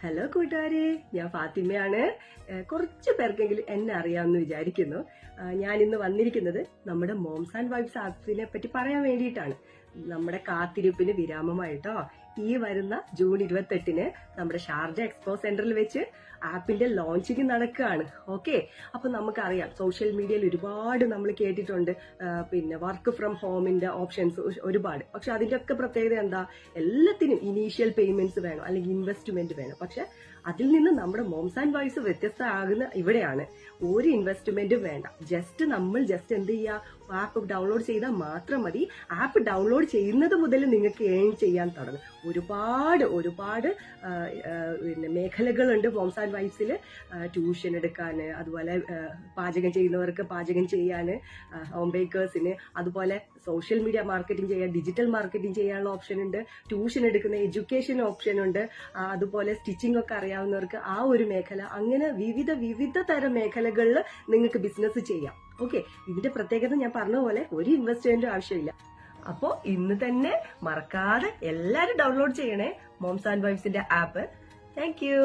Hello കൂട്ടുകാരെ, ഞാൻ ഫാത്തിമയാണ്. കുറച്ച് പേർക്കെങ്കിലും എന്നെ അറിയാമെന്ന് വിചാരിക്കുന്നു. ഞാൻ ഇന്ന് വന്നിരിക്കുന്നത് നമ്മുടെ മോംസ് ആൻഡ് വൈബ്സ് ആപ്സിനെ പറ്റി പറയാൻ വേണ്ടിയിട്ടാണ്. നമ്മുടെ കാത്തിരിപ്പിന് വിരാമമായിട്ടോ ഈ വരുന്ന ജൂൺ 28 നമ്മുടെ ഷാർജ എക്സ്പോ സെന്ററിൽ വെച്ച് ആപ്പിന്റെ ലോഞ്ചിങ് നടക്കുകയാണ്. ഓക്കെ, അപ്പൊ നമുക്കറിയാം സോഷ്യൽ മീഡിയയിൽ ഒരുപാട് നമ്മൾ കേട്ടിട്ടുണ്ട്, പിന്നെ വർക്ക് ഫ്രം ഹോമിന്റെ ഓപ്ഷൻസ് ഒരുപാട്. പക്ഷെ അതിന്റെ ഒക്കെ പ്രത്യേകത എന്താ? എല്ലാത്തിനും ഇനീഷ്യൽ പേയ്മെന്റ്സ് വേണം, അല്ലെങ്കിൽ ഇൻവെസ്റ്റ്മെന്റ് വേണം. പക്ഷെ അതിൽ നിന്ന് നമ്മുടെ മോംസ് ആൻഡ് വൈബ്സ് വ്യത്യസ്തമാകുന്ന ഇവിടെയാണ്. ഒരു ഇൻവെസ്റ്റ്മെന്റും വേണ്ട. നമ്മൾ ജസ്റ്റ് എന്ത് ചെയ്യുക, ആപ്പ് ഡൗൺലോഡ് ചെയ്താൽ മാത്രം മതി. ആപ്പ് ഡൗൺലോഡ് ചെയ്യുന്നത് മുതൽ നിങ്ങൾക്ക് ഏൺ ചെയ്യാൻ തുടങ്ങും. ഒരുപാട് പിന്നെ മേഖലകളുണ്ട് മോംസ് ആൻഡ് വൈബ്സിൽ. ട്യൂഷൻ എടുക്കാൻ, അതുപോലെ പാചകം ചെയ്യുന്നവർക്ക് പാചകം ചെയ്യാൻ, ഹോം ബേക്കേഴ്സിന്, അതുപോലെ സോഷ്യൽ മീഡിയ മാർക്കറ്റിംഗ് ചെയ്യാൻ, ഡിജിറ്റൽ മാർക്കറ്റിംഗ് ചെയ്യാനുള്ള ഓപ്ഷൻ ഉണ്ട്. ട്യൂഷൻ എടുക്കുന്ന എഡ്യൂക്കേഷൻ ഓപ്ഷൻ ഉണ്ട്. അതുപോലെ സ്റ്റിച്ചിങ് ഒക്കെ അറിയാവുന്നവർക്ക് ആ ഒരു മേഖല. അങ്ങനെ വിവിധ തരം മേഖലകളിൽ നിങ്ങൾക്ക് ബിസിനസ് ചെയ്യാം. ഓക്കെ, ഇതിന്റെ പ്രത്യേകത ഞാൻ പറഞ്ഞ പോലെ ഒരു ഇൻവെസ്റ്റ്മെന്റും ആവശ്യമില്ല. അപ്പോ ഇന്ന് തന്നെ മറക്കാതെ എല്ലാരും ഡൗൺലോഡ് ചെയ്യണേ മോംസ് ആൻഡ് വൈബ്സിന്റെ ആപ്പ്. Thank U.